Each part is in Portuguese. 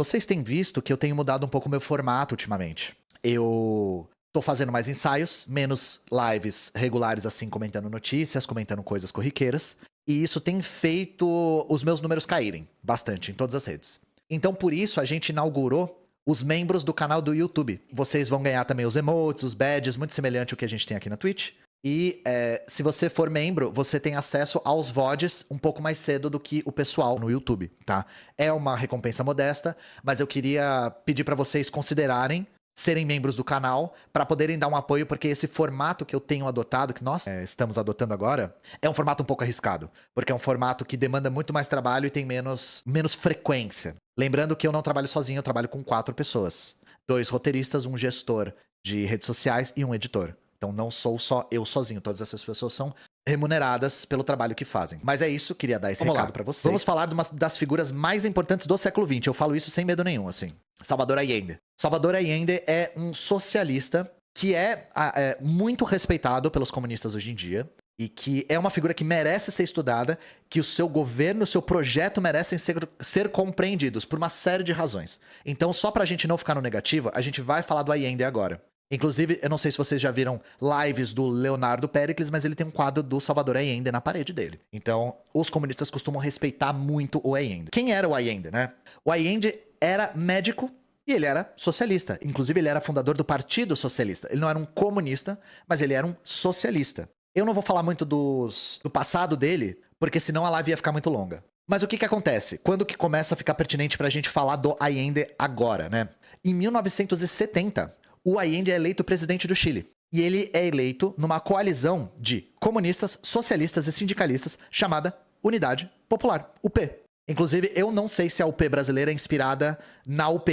Vocês têm visto que eu tenho mudado um pouco o meu formato ultimamente. Eu tô fazendo mais ensaios, menos lives regulares assim, comentando notícias, comentando coisas corriqueiras. E isso tem feito os meus números caírem bastante em todas as redes. Então, por isso, a gente inaugurou os membros do canal do YouTube. Vocês vão ganhar também os emotes, os badges, muito semelhante ao que a gente tem aqui na Twitch. E se você for membro, você tem acesso aos VODs um pouco mais cedo do que o pessoal no YouTube, tá? É uma recompensa modesta, mas eu queria pedir pra vocês considerarem serem membros do canal para poderem dar um apoio, porque esse formato que eu tenho adotado, que nós estamos adotando agora, é um formato um pouco arriscado, porque é um formato que demanda muito mais trabalho e tem menos frequência. Lembrando que eu não trabalho sozinho, eu trabalho com 4 pessoas. 2 roteiristas, um gestor de redes sociais e um editor. Então não sou só eu sozinho, todas essas pessoas são remuneradas pelo trabalho que fazem. Mas é isso, queria dar esse recado pra vocês. Vamos falar de uma das figuras mais importantes do século XX. Eu falo isso sem medo nenhum, assim. Salvador Allende. Salvador Allende é um socialista que é muito respeitado pelos comunistas hoje em dia e que é uma figura que merece ser estudada, que o seu governo, o seu projeto merecem ser compreendidos por uma série de razões. Então, só pra gente não ficar no negativo, a gente vai falar do Allende agora. Inclusive, eu não sei se vocês já viram lives do Leonardo Péricles, mas ele tem um quadro do Salvador Allende na parede dele. Então, os comunistas costumam respeitar muito o Allende. Quem era o Allende, né? O Allende era médico e ele era socialista. Inclusive, ele era fundador do Partido Socialista. Ele não era um comunista, mas ele era um socialista. Eu não vou falar muito do passado dele, porque senão a live ia ficar muito longa. Mas o que acontece? Quando que começa a ficar pertinente pra gente falar do Allende agora, né? Em 1970... o Allende é eleito presidente do Chile. E ele é eleito numa coalizão de comunistas, socialistas e sindicalistas chamada Unidade Popular, UP. Inclusive, eu não sei se a UP brasileira é inspirada na UP.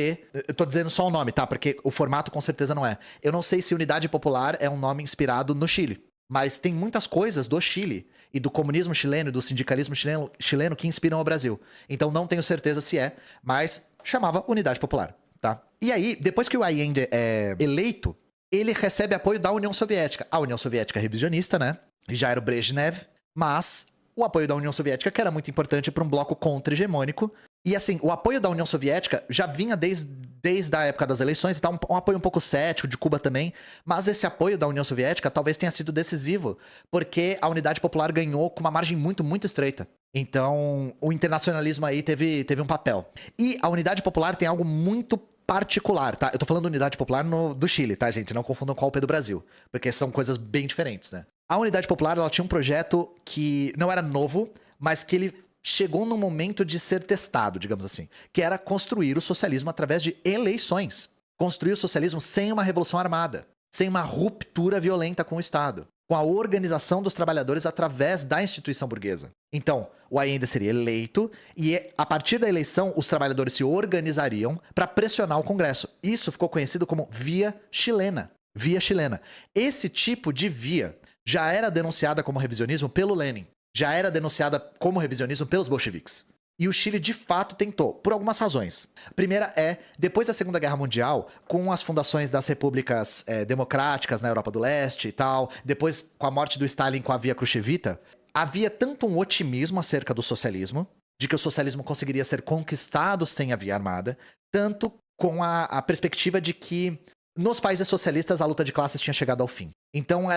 Eu tô dizendo só o nome, tá? Porque o formato com certeza não é. Eu não sei se Unidade Popular é um nome inspirado no Chile. Mas tem muitas coisas do Chile e do comunismo chileno e do sindicalismo chileno que inspiram o Brasil. Então não tenho certeza se é, mas chamava Unidade Popular. Tá? E aí, depois que o Allende é eleito, ele recebe apoio da União Soviética. A União Soviética é revisionista, né? Já era o Brezhnev, mas o apoio da União Soviética, que era muito importante para um bloco contra-hegemônico. E assim, o apoio da União Soviética já vinha desde a época das eleições, tá? Um apoio um pouco cético, de Cuba também. Mas esse apoio da União Soviética talvez tenha sido decisivo, porque a Unidade Popular ganhou com uma margem muito, muito estreita. Então, o internacionalismo aí teve um papel. E a Unidade Popular tem algo muito particular, tá? Eu tô falando Unidade Popular do Chile, tá, gente? Não confundam com a UP do Brasil, porque são coisas bem diferentes, né? A Unidade Popular, ela tinha um projeto que não era novo, mas que ele chegou num momento de ser testado, digamos assim, que era construir o socialismo através de eleições. Construir o socialismo sem uma revolução armada, sem uma ruptura violenta com o Estado, com a organização dos trabalhadores através da instituição burguesa. Então, o Allende seria eleito e, a partir da eleição, os trabalhadores se organizariam para pressionar o Congresso. Isso ficou conhecido como via chilena. Via chilena. Esse tipo de via já era denunciada como revisionismo pelo Lenin. Já era denunciada como revisionismo pelos bolcheviques. E o Chile, de fato, tentou, por algumas razões. A primeira é, depois da Segunda Guerra Mundial, com as fundações das repúblicas democráticas na Europa do Leste e tal, depois com a morte do Stalin com a via Khrushchevita, havia tanto um otimismo acerca do socialismo, de que o socialismo conseguiria ser conquistado sem a via armada, tanto com a perspectiva de que nos países socialistas a luta de classes tinha chegado ao fim. Então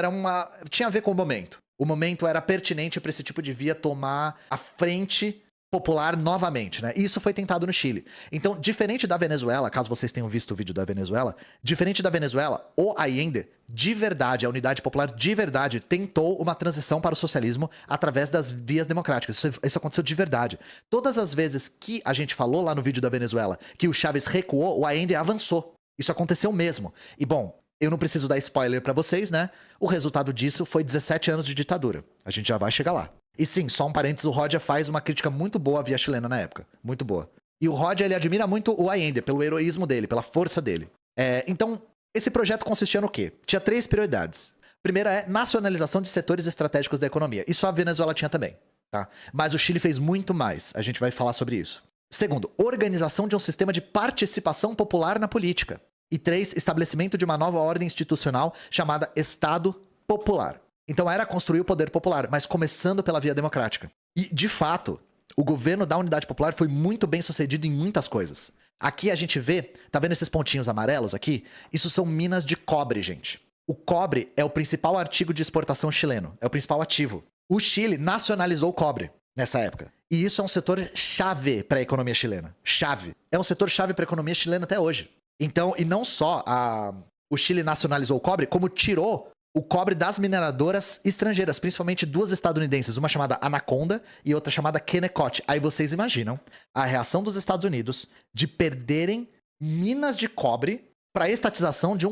tinha a ver com o momento. O momento era pertinente para esse tipo de via tomar a frente popular novamente, né? E isso foi tentado no Chile. Então, diferente da Venezuela, caso vocês tenham visto o vídeo da Venezuela, diferente da Venezuela, o Allende, de verdade, a Unidade Popular, de verdade, tentou uma transição para o socialismo através das vias democráticas. Isso aconteceu de verdade. Todas as vezes que a gente falou lá no vídeo da Venezuela que o Chávez recuou, o Allende avançou. Isso aconteceu mesmo. E bom, eu não preciso dar spoiler pra vocês, né? O resultado disso foi 17 anos de ditadura. A gente já vai chegar lá. E sim, só um parênteses, o Rodia faz uma crítica muito boa à via chilena na época. Muito boa. E o Rodia, ele admira muito o Allende, pelo heroísmo dele, pela força dele. Então, esse projeto consistia no quê? Tinha 3 prioridades. Primeira é nacionalização de setores estratégicos da economia. Isso a Venezuela tinha também, tá? Mas o Chile fez muito mais. A gente vai falar sobre isso. Segundo, organização de um sistema de participação popular na política. E 3, estabelecimento de uma nova ordem institucional chamada Estado Popular. Então era construir o poder popular, mas começando pela via democrática. E, de fato, o governo da Unidade Popular foi muito bem sucedido em muitas coisas. Aqui a gente vê, tá vendo esses pontinhos amarelos aqui? Isso são minas de cobre, gente. O cobre é o principal artigo de exportação chileno, é o principal ativo. O Chile nacionalizou o cobre nessa época. E isso é um setor chave para a economia chilena. Chave. É um setor chave para a economia chilena até hoje. Então, e não só o Chile nacionalizou o cobre, como tirou o cobre das mineradoras estrangeiras, principalmente duas estadunidenses, uma chamada Anaconda e outra chamada Kennecott. Aí vocês imaginam a reação dos Estados Unidos de perderem minas de cobre para a estatização de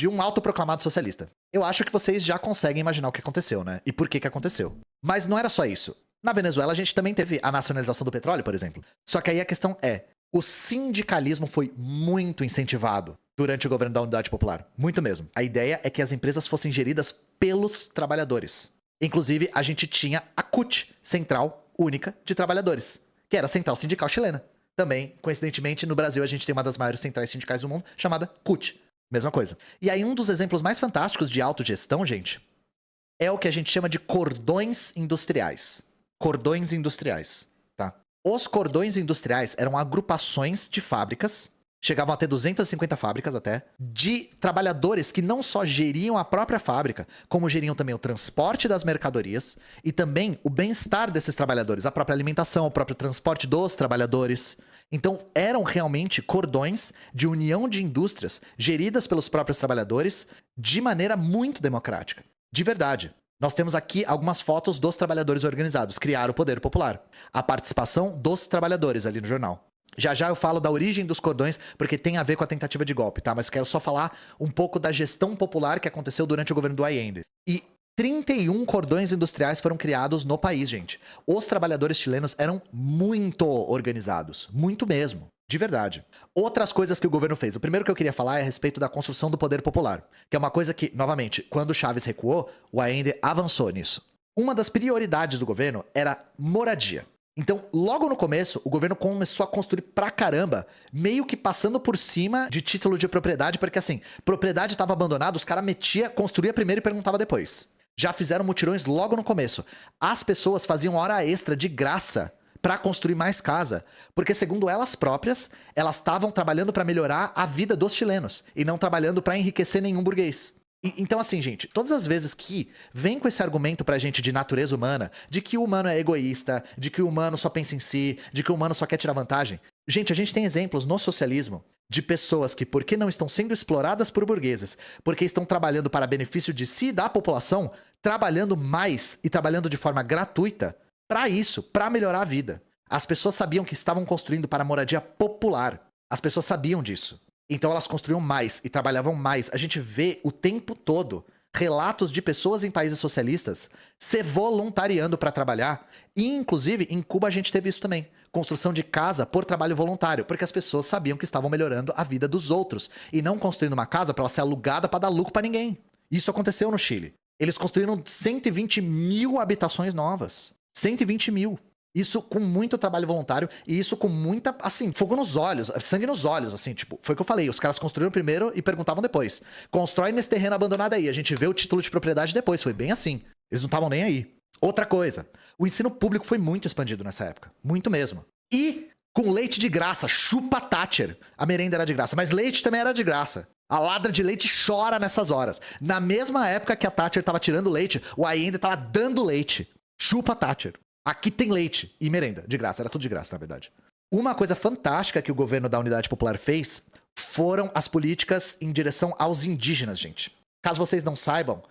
um autoproclamado socialista. Eu acho que vocês já conseguem imaginar o que aconteceu, né? E por que aconteceu. Mas não era só isso. Na Venezuela, a gente também teve a nacionalização do petróleo, por exemplo. Só que aí a questão é, o sindicalismo foi muito incentivado durante o governo da Unidade Popular. Muito mesmo. A ideia é que as empresas fossem geridas pelos trabalhadores. Inclusive, a gente tinha a CUT, Central Única de Trabalhadores, que era a Central Sindical Chilena. Também, coincidentemente, no Brasil a gente tem uma das maiores centrais sindicais do mundo, chamada CUT. Mesma coisa. E aí um dos exemplos mais fantásticos de autogestão, gente, é o que a gente chama de cordões industriais. Cordões industriais, tá? Os cordões industriais eram agrupações de fábricas, chegavam a ter 250 fábricas até, de trabalhadores que não só geriam a própria fábrica, como geriam também o transporte das mercadorias e também o bem-estar desses trabalhadores, a própria alimentação, o próprio transporte dos trabalhadores. Então, eram realmente cordões de união de indústrias geridas pelos próprios trabalhadores de maneira muito democrática. De verdade. Nós temos aqui algumas fotos dos trabalhadores organizados, criar o poder popular. A participação dos trabalhadores ali no jornal. Já já eu falo da origem dos cordões, porque tem a ver com a tentativa de golpe, tá? Mas quero só falar um pouco da gestão popular que aconteceu durante o governo do Allende. E 31 cordões industriais foram criados no país, gente. Os trabalhadores chilenos eram muito organizados. Muito mesmo. De verdade. Outras coisas que o governo fez. O primeiro que eu queria falar é a respeito da construção do poder popular. Que é uma coisa que, novamente, quando Chávez recuou, o Allende avançou nisso. Uma das prioridades do governo era moradia. Então, logo no começo, o governo começou a construir pra caramba, meio que passando por cima de título de propriedade, porque assim, propriedade estava abandonada, os caras construía primeiro e perguntava depois. Já fizeram mutirões logo no começo. As pessoas faziam hora extra de graça para construir mais casa, porque segundo elas próprias, elas estavam trabalhando para melhorar a vida dos chilenos e não trabalhando para enriquecer nenhum burguês. Então assim, gente, todas as vezes que vem com esse argumento pra gente de natureza humana, de que o humano é egoísta, de que o humano só pensa em si, de que o humano só quer tirar vantagem, gente, a gente tem exemplos no socialismo de pessoas que, porque não estão sendo exploradas por burgueses, porque estão trabalhando para benefício de si e da população, trabalhando mais e trabalhando de forma gratuita, para isso, para melhorar a vida. As pessoas sabiam que estavam construindo para a moradia popular. As pessoas sabiam disso. Então elas construíam mais e trabalhavam mais. A gente vê o tempo todo relatos de pessoas em países socialistas se voluntariando para trabalhar. E, inclusive, em Cuba a gente teve isso também. Construção de casa por trabalho voluntário, porque as pessoas sabiam que estavam melhorando a vida dos outros. E não construindo uma casa para ela ser alugada para dar lucro para ninguém. Isso aconteceu no Chile. Eles construíram 120 mil habitações novas. 120 mil. Isso com muito trabalho voluntário e isso com muita, assim, fogo nos olhos, sangue nos olhos, assim, tipo, foi o que eu falei, os caras construíram primeiro e perguntavam depois. Constrói nesse terreno abandonado aí, a gente vê o título de propriedade depois, foi bem assim. Eles não estavam nem aí. Outra coisa, o ensino público foi muito expandido nessa época, muito mesmo. E com leite de graça, chupa Thatcher. A merenda era de graça, mas leite também era de graça. A ladra de leite chora nessas horas. Na mesma época que a Thatcher tava tirando leite, o Allende tava dando leite. Chupa Thatcher. Aqui tem leite e merenda, de graça. Era tudo de graça, na verdade. Uma coisa fantástica que o governo da Unidade Popular fez foram as políticas em direção aos indígenas, gente. Caso vocês não saibam,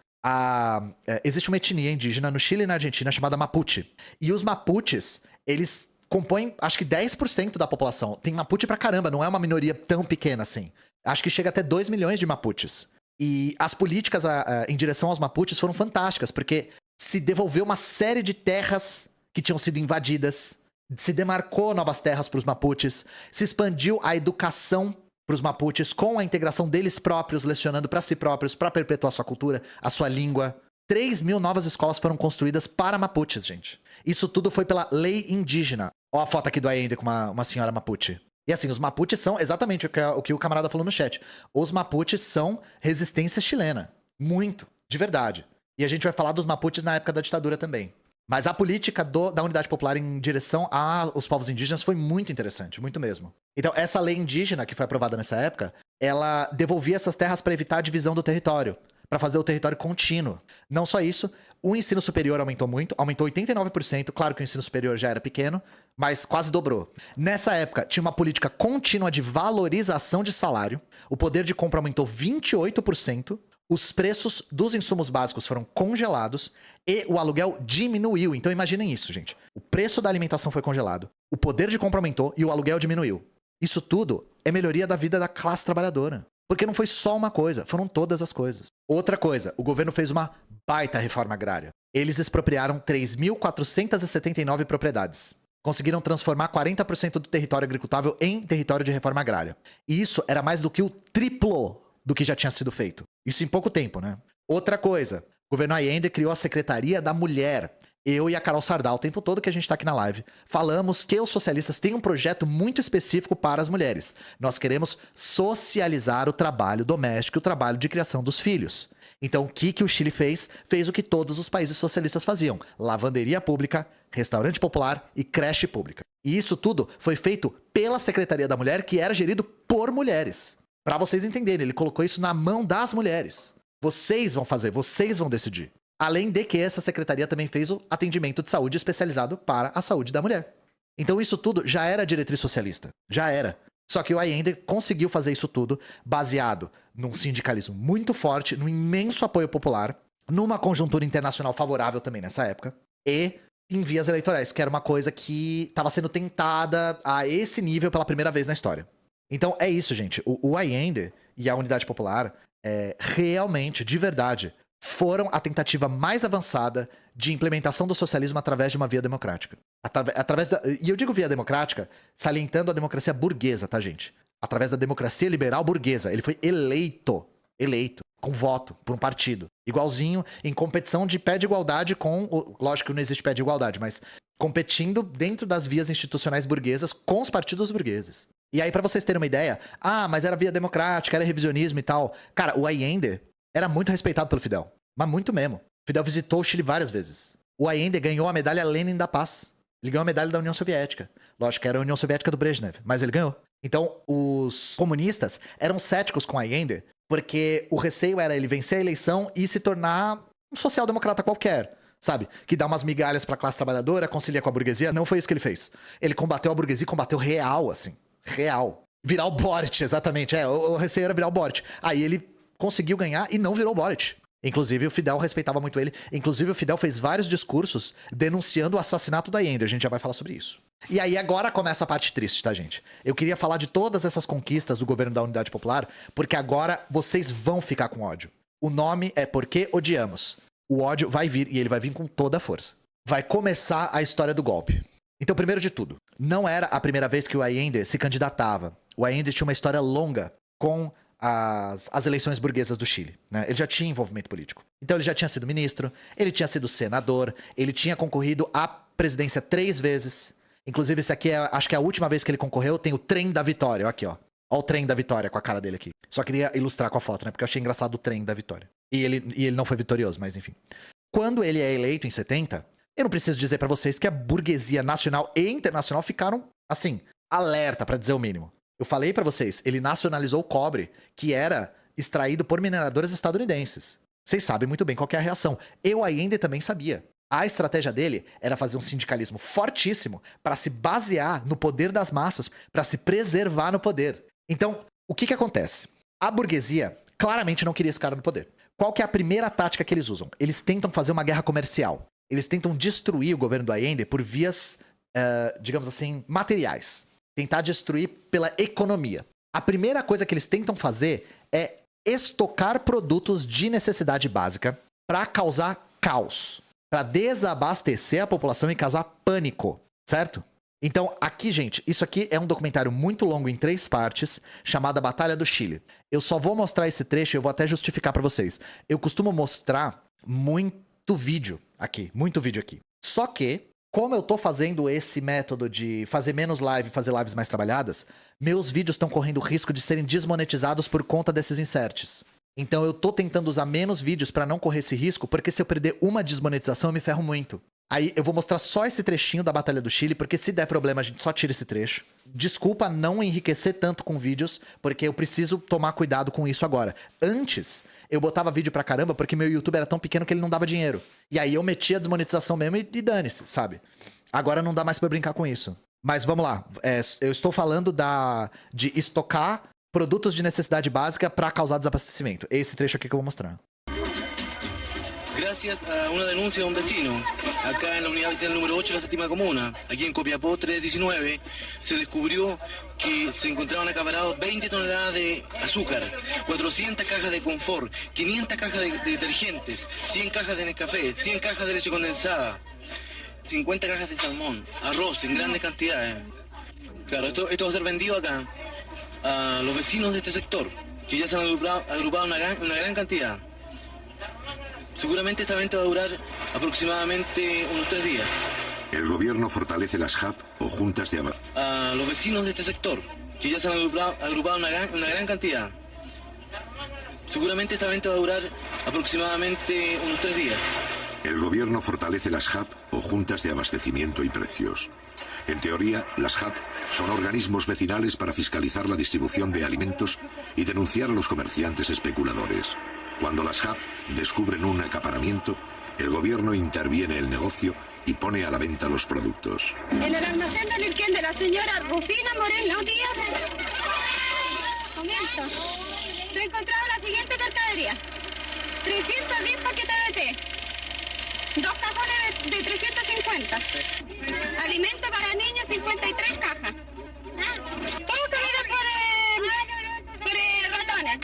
existe uma etnia indígena no Chile e na Argentina chamada Mapuche. E os Mapuches, eles compõem, acho que 10% da população. Tem Mapuche pra caramba, não é uma minoria tão pequena assim. Acho que chega até 2 milhões de Mapuches. E as políticas em direção aos Mapuches foram fantásticas, porque se devolveu uma série de terras que tinham sido invadidas, se demarcou novas terras para os Mapuches, se expandiu a educação para os Mapuches com a integração deles próprios, lecionando para si próprios, para perpetuar sua cultura, a sua língua. 3 mil novas escolas foram construídas para Mapuches, gente. Isso tudo foi pela lei indígena. Ó a foto aqui do Allende com uma senhora Mapuche. E assim, os Mapuches são exatamente o que o camarada falou no chat. Os Mapuches são resistência chilena. Muito, de verdade. E a gente vai falar dos Mapuches na época da ditadura também. Mas a política da Unidade Popular em direção aos povos indígenas foi muito interessante, muito mesmo. Então, essa lei indígena que foi aprovada nessa época, ela devolvia essas terras para evitar a divisão do território, para fazer o território contínuo. Não só isso, o ensino superior aumentou muito, aumentou 89%. Claro que o ensino superior já era pequeno, mas quase dobrou. Nessa época, tinha uma política contínua de valorização de salário, o poder de compra aumentou 28%, os preços dos insumos básicos foram congelados e o aluguel diminuiu. Então imaginem isso, gente. O preço da alimentação foi congelado, o poder de compra aumentou e o aluguel diminuiu. Isso tudo é melhoria da vida da classe trabalhadora. Porque não foi só uma coisa, foram todas as coisas. Outra coisa, o governo fez uma baita reforma agrária. Eles expropriaram 3.479 propriedades. Conseguiram transformar 40% do território agricultável em território de reforma agrária. E isso era mais do que o triplo do que já tinha sido feito. Isso em pouco tempo, né? Outra coisa, o governo Allende criou a Secretaria da Mulher. Eu e a Carol Sardá, o tempo todo que a gente tá aqui na live, falamos que os socialistas têm um projeto muito específico para as mulheres. Nós queremos socializar o trabalho doméstico e o trabalho de criação dos filhos. Então, o que o Chile fez? Fez o que todos os países socialistas faziam. Lavanderia pública, restaurante popular e creche pública. E isso tudo foi feito pela Secretaria da Mulher, que era gerido por mulheres. Para vocês entenderem, ele colocou isso na mão das mulheres. Vocês vão fazer, vocês vão decidir. Além de que essa secretaria também fez o atendimento de saúde especializado para a saúde da mulher. Então isso tudo já era diretriz socialista. Já era. Só que o Allende conseguiu fazer isso tudo baseado num sindicalismo muito forte, num imenso apoio popular, numa conjuntura internacional favorável também nessa época, e em vias eleitorais, que era uma coisa que estava sendo tentada a esse nível pela primeira vez na história. Então é isso, gente. O Allende e a Unidade Popular realmente, de verdade, foram a tentativa mais avançada de implementação do socialismo através de uma via democrática. E eu digo via democrática, salientando a democracia burguesa, tá, gente? Através da democracia liberal burguesa. Ele foi eleito, com voto, por um partido. Igualzinho, em competição de pé de igualdade com... Lógico que não existe pé de igualdade, mas competindo dentro das vias institucionais burguesas com os partidos burgueses. E aí, pra vocês terem uma ideia, mas era via democrática, era revisionismo e tal. Cara, o Allende era muito respeitado pelo Fidel, mas muito mesmo. Fidel visitou o Chile várias vezes. O Allende ganhou a medalha Lenin da Paz. Ele ganhou a medalha da União Soviética. Lógico que era a União Soviética do Brezhnev, mas ele ganhou. Então, os comunistas eram céticos com Allende, porque o receio era ele vencer a eleição e se tornar um social-democrata qualquer, sabe? Que dá umas migalhas pra classe trabalhadora, concilia com a burguesia. Não foi isso que ele fez. Ele combateu a burguesia, combateu real, assim. Real. Virar o Boric, exatamente. O receio era virar o Boric. Aí ele conseguiu ganhar e não virou o Boric. Inclusive, o Fidel respeitava muito ele. Inclusive, o Fidel fez vários discursos denunciando o assassinato da Allende. A gente já vai falar sobre isso. E aí, agora começa a parte triste, tá, gente? Eu queria falar de todas essas conquistas do governo da Unidade Popular, porque agora vocês vão ficar com ódio. O nome é Por que Odiamos. O ódio vai vir, e ele vai vir com toda a força. Vai começar a história do golpe. Então, primeiro de tudo, não era a primeira vez que o Allende se candidatava. O Allende tinha uma história longa com as eleições burguesas do Chile, né? Ele já tinha envolvimento político. Então ele já tinha sido ministro, ele tinha sido senador, ele tinha concorrido à presidência 3 vezes. Inclusive, esse aqui acho que é a última vez que ele concorreu, tem o trem da vitória, aqui, ó. Ó o trem da vitória com a cara dele aqui. Só queria ilustrar com a foto, né? Porque eu achei engraçado o trem da vitória. E ele não foi vitorioso, mas enfim. Quando ele é eleito em 70, eu não preciso dizer pra vocês que a burguesia nacional e internacional ficaram, assim, alerta, pra dizer o mínimo. Eu falei pra vocês, ele nacionalizou o cobre, que era extraído por mineradoras estadunidenses. Vocês sabem muito bem qual que é a reação. Eu ainda também sabia. A estratégia dele era fazer um sindicalismo fortíssimo para se basear no poder das massas, para se preservar no poder. Então, o que acontece? A burguesia claramente não queria esse cara no poder. Qual que é a primeira tática que eles usam? Eles tentam fazer uma guerra comercial. Eles tentam destruir o governo do Allende por vias, digamos assim, materiais. Tentar destruir pela economia. A primeira coisa que eles tentam fazer é estocar produtos de necessidade básica para causar caos. Para desabastecer a população e causar pânico, certo? Então, aqui, gente, isso aqui é um documentário muito longo em 3 partes, chamado A Batalha do Chile. Eu só vou mostrar esse trecho e eu vou até justificar para vocês. Eu costumo mostrar muito vídeo aqui. Só que, como eu tô fazendo esse método de fazer menos live e fazer lives mais trabalhadas, meus vídeos estão correndo o risco de serem desmonetizados por conta desses inserts. Então eu tô tentando usar menos vídeos pra não correr esse risco, porque se eu perder uma desmonetização eu me ferro muito. Aí eu vou mostrar só esse trechinho da Batalha do Chile, porque se der problema a gente só tira esse trecho. Desculpa não enriquecer tanto com vídeos, porque eu preciso tomar cuidado com isso agora. Antes, eu botava vídeo pra caramba porque meu YouTube era tão pequeno que ele não dava dinheiro. E aí eu metia a desmonetização mesmo e dane-se, sabe? Agora não dá mais pra brincar com isso. Mas vamos lá, eu estou falando de estocar produtos de necessidade básica pra causar desabastecimento. Esse trecho aqui que eu vou mostrar. Gracias a una denuncia de un vecino, acá en la unidad vecinal número 8 de la séptima comuna, aquí en Copiapó 319, se descubrió que se encontraban acaparados 20 toneladas de azúcar, 400 cajas de confort, 500 cajas de detergentes, 100 cajas de Nescafé, 100 cajas de leche condensada, 50 cajas de salmón, arroz en grandes cantidades. Claro, esto va a ser vendido acá a los vecinos de este sector, que ya se han agrupado una gran cantidad. Seguramente esta venta va a durar aproximadamente unos 3 días. El gobierno fortalece las hub o juntas de abastecimiento. A los vecinos de este sector, que ya se han agrupado una gran cantidad. Seguramente esta venta va a durar aproximadamente unos 3 días. El gobierno fortalece las hub o juntas de abastecimiento y precios. En teoría, las hub son organismos vecinales para fiscalizar la distribución de alimentos y denunciar a los comerciantes especuladores. Cuando las hub descubren un acaparamiento, el gobierno interviene el negocio y pone a la venta los productos. En el almacén del Irquén de la señora Rufina Moreno Díaz, comienzo. Se ha encontrado la siguiente mercadería: 310 paquetes de té, 2 cajones de 350, alimento para niños 53 cajas. Todo comido por ratones.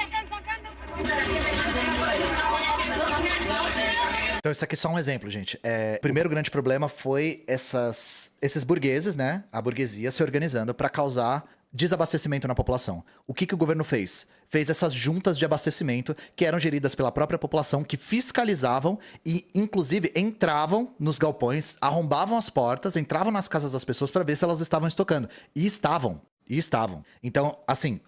Então isso aqui é só um exemplo, gente. O primeiro grande problema foi esses burgueses, né? A burguesia se organizando para causar desabastecimento na população. O que o governo fez? Fez essas juntas de abastecimento que eram geridas pela própria população, que fiscalizavam e, inclusive, entravam nos galpões, arrombavam as portas, entravam nas casas das pessoas para ver se elas estavam estocando. E estavam. Então, assim,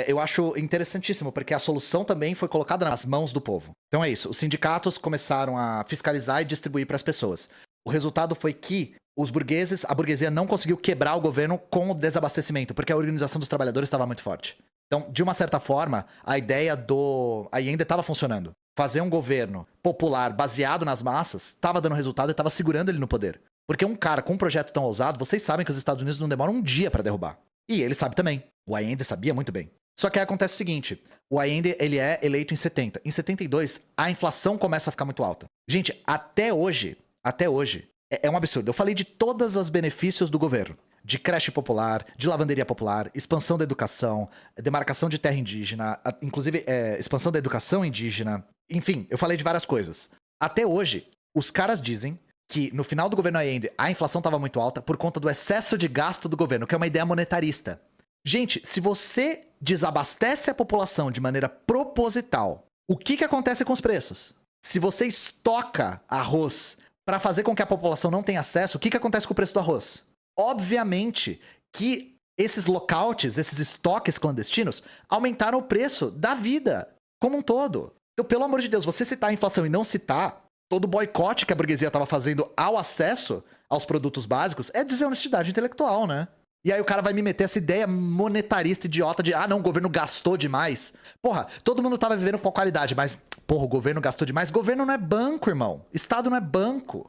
eu acho interessantíssimo, porque a solução também foi colocada nas mãos do povo. Então é isso, os sindicatos começaram a fiscalizar e distribuir para as pessoas. O resultado foi que a burguesia não conseguiu quebrar o governo com o desabastecimento, porque a organização dos trabalhadores estava muito forte. Então, de uma certa forma, a ideia do Allende estava funcionando. Fazer um governo popular baseado nas massas estava dando resultado e estava segurando ele no poder. Porque um cara com um projeto tão ousado, vocês sabem que os Estados Unidos não demoram um dia para derrubar. E ele sabe também. O Allende sabia muito bem. Só que aí acontece o seguinte, o Allende, ele é eleito em 70. Em 72, a inflação começa a ficar muito alta. Gente, até hoje, é um absurdo. Eu falei de todos os benefícios do governo. De creche popular, de lavanderia popular, expansão da educação, demarcação de terra indígena, inclusive expansão da educação indígena. Enfim, eu falei de várias coisas. Até hoje, os caras dizem que no final do governo Allende a inflação estava muito alta por conta do excesso de gasto do governo, que é uma ideia monetarista. Gente, se você desabastece a população de maneira proposital, o que acontece com os preços? Se você estoca arroz para fazer com que a população não tenha acesso, o que acontece com o preço do arroz? Obviamente que esses lockouts, esses estoques clandestinos, aumentaram o preço da vida como um todo. Então, pelo amor de Deus, você citar a inflação e não citar todo o boicote que a burguesia estava fazendo ao acesso aos produtos básicos é desonestidade intelectual, né? E aí o cara vai me meter essa ideia monetarista idiota de não, o governo gastou demais. Porra, todo mundo tava vivendo com qualidade, mas, porra, o governo gastou demais. Governo não é banco, irmão. Estado não é banco.